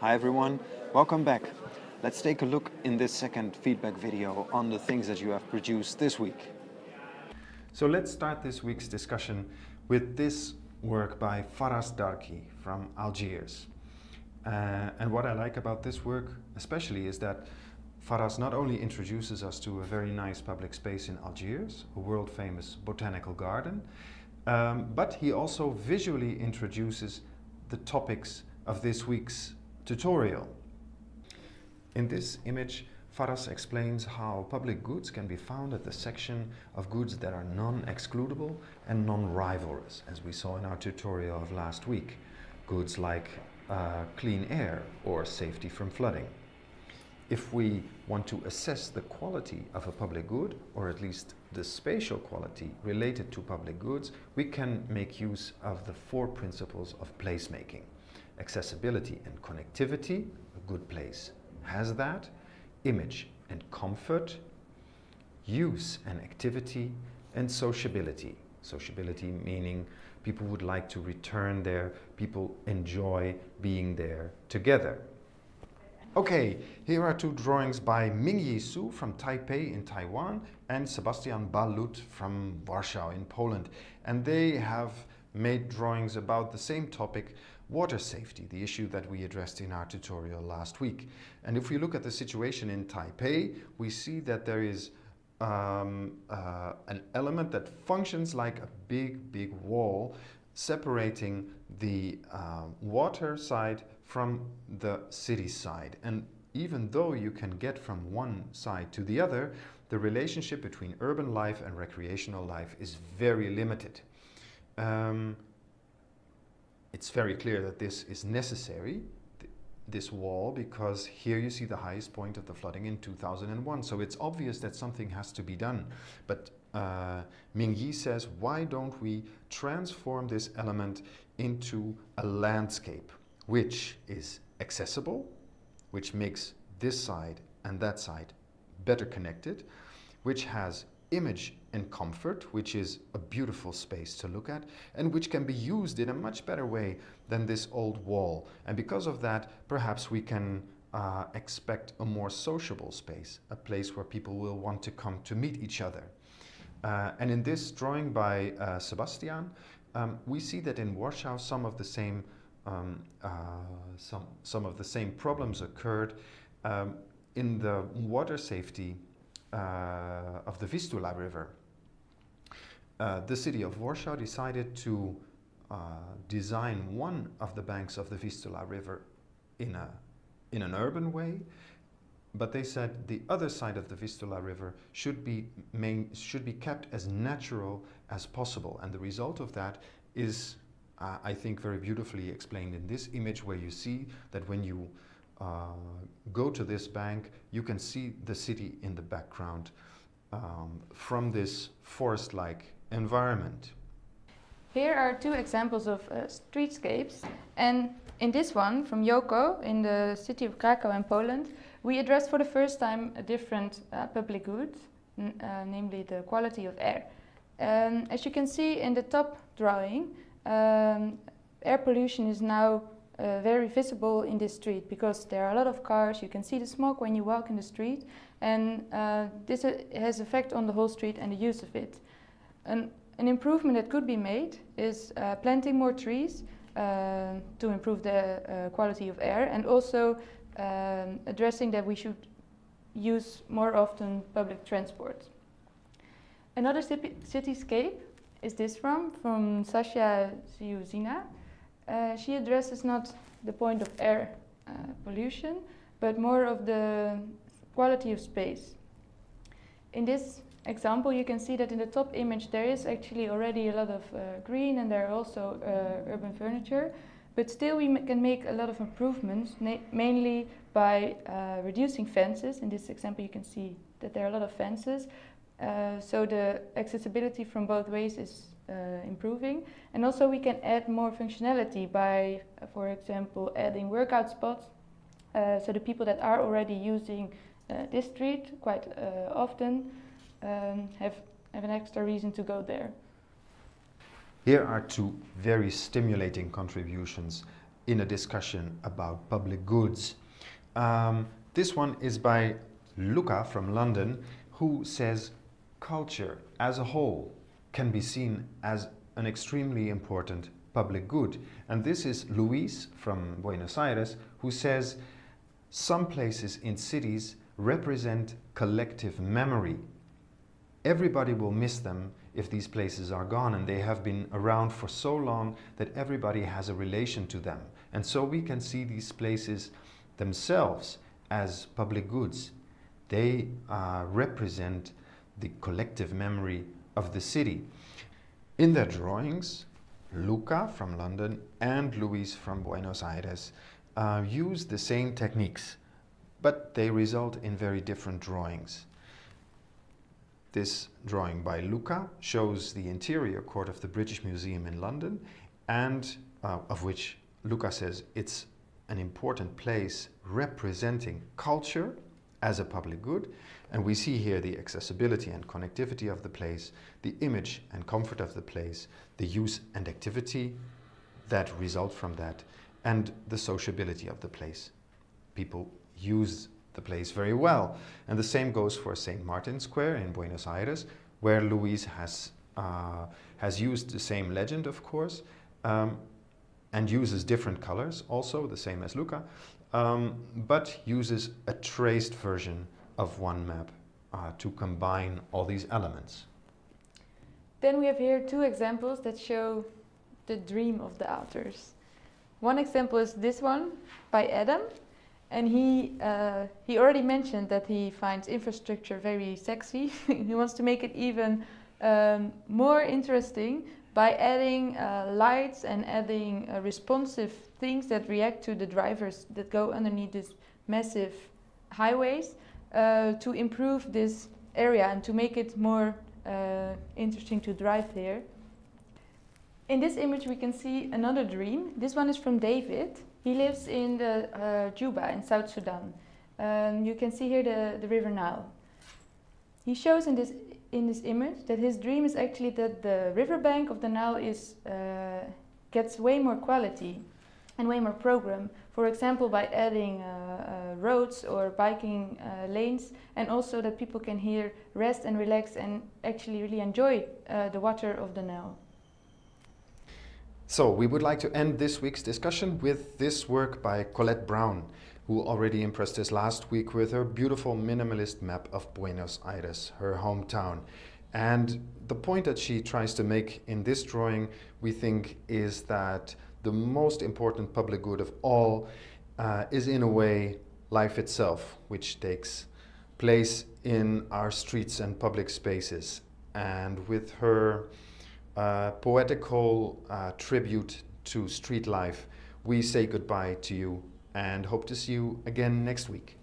Hi everyone, welcome back. Let's take a look in this second feedback video on the things that you have produced this week. So let's start this week's discussion with this work by Faras Darki from Algiers. And what I like about this work especially is that Faras not only introduces us to a very nice public space in Algiers, a world-famous botanical garden, but he also visually introduces the topics of this week's tutorial. In this image, Faras explains how public goods can be found at the section of goods that are non-excludable and non-rivalrous, as we saw in our tutorial of last week. Goods like clean air or safety from flooding. If we want to assess the quality of a public good, or at least the spatial quality related to public goods, we can make use of the 4 principles of placemaking. Accessibility and connectivity, a good place has that. Image and comfort, use and activity, and sociability. Sociability meaning people would like to return there, people enjoy being there together. Okay, here are 2 drawings by Mingyi Su from Taipei in Taiwan and Sebastian Balut from Warsaw in Poland. And they have made drawings about the same topic, water safety, the issue that we addressed in our tutorial last week. And if we look at the situation in Taipei, we see that there is an element that functions like a big wall separating the water side from the city side. And even though you can get from one side to the other, the relationship between urban life and recreational life is very limited. It's very clear that this is necessary, this wall, because here you see the highest point of the flooding in 2001. So it's obvious that something has to be done. But Mingyi says, why don't we transform this element into a landscape which is accessible, which makes this side and that side better connected, which has image and comfort, which is a beautiful space to look at, and which can be used in a much better way than this old wall. And because of that, perhaps we can expect a more sociable space, a place where people will want to come to meet each other. And in this drawing by Sebastian, we see that in Warsaw some of the same problems occurred in the water safety of the Vistula River. The city of Warsaw decided to design one of the banks of the Vistula River in an urban way, but they said the other side of the Vistula River should be kept as natural as possible. And the result of that is, I think, very beautifully explained in this image, where you see that when you go to this bank, you can see the city in the background from this forest-like environment. Here are 2 examples of streetscapes, and in this one from Joko in the city of Krakow in Poland, we addressed for the first time a different public good, namely the quality of air. As you can see in the top drawing, air pollution is now very visible in this street because there are a lot of cars. You can see the smoke when you walk in the street, and this has effect on the whole street and the use of it. An improvement that could be made is planting more trees to improve the quality of air, and also addressing that we should use more often public transport. Another cityscape is this from Sasha Ziuzina. She addresses not the point of air pollution, but more of the quality of space. In this example, you can see that in the top image there is actually already a lot of green, and there are also urban furniture, but still we can make a lot of improvements, mainly by reducing fences. In this example you can see that there are a lot of fences, so the accessibility from both ways is improving. And also we can add more functionality by, for example, adding workout spots, so the people that are already using this street quite often have an extra reason to go there. Here are 2 very stimulating contributions in a discussion about public goods. This one is by Luca from London, who says culture as a whole can be seen as an extremely important public good. And this is Luis from Buenos Aires, who says some places in cities represent collective memory. Everybody will miss them if these places are gone, and they have been around for so long that everybody has a relation to them. And so we can see these places themselves as public goods. They represent the collective memory of the city. In their drawings, Luca from London and Luis from Buenos Aires use the same techniques, but they result in very different drawings. This drawing by Luca shows the interior court of the British Museum in London, and of which Luca says it's an important place representing culture as a public good. And we see here the accessibility and connectivity of the place, the image and comfort of the place, the use and activity that result from that, and the sociability of the place. People use the place very well. And the same goes for St. Martin's Square in Buenos Aires, where Luis has used the same legend, of course, and uses different colors, also the same as Luca, but uses a traced version of one map to combine all these elements. Then we have here two examples that show the dream of the authors. One example is this one by Adam, and he already mentioned that he finds infrastructure very sexy. He wants to make it even more interesting by adding lights and adding responsive things that react to the drivers that go underneath these massive highways to improve this area and to make it more interesting to drive here. In this image we can see another dream. This one is from David. He lives in the Juba in South Sudan. You can see here the River Nile. He shows in this image that his dream is actually that the riverbank of the Nile gets way more quality and way more program. For example, by adding roads or biking lanes, and also that people can here rest and relax and actually really enjoy the water of the Nile. So we would like to end this week's discussion with this work by Colette Brown, who already impressed us last week with her beautiful minimalist map of Buenos Aires, her hometown. And the point that she tries to make in this drawing, we think, is that the most important public good of all is in a way life itself, which takes place in our streets and public spaces. And with her poetical tribute to street life, we say goodbye to you and hope to see you again next week.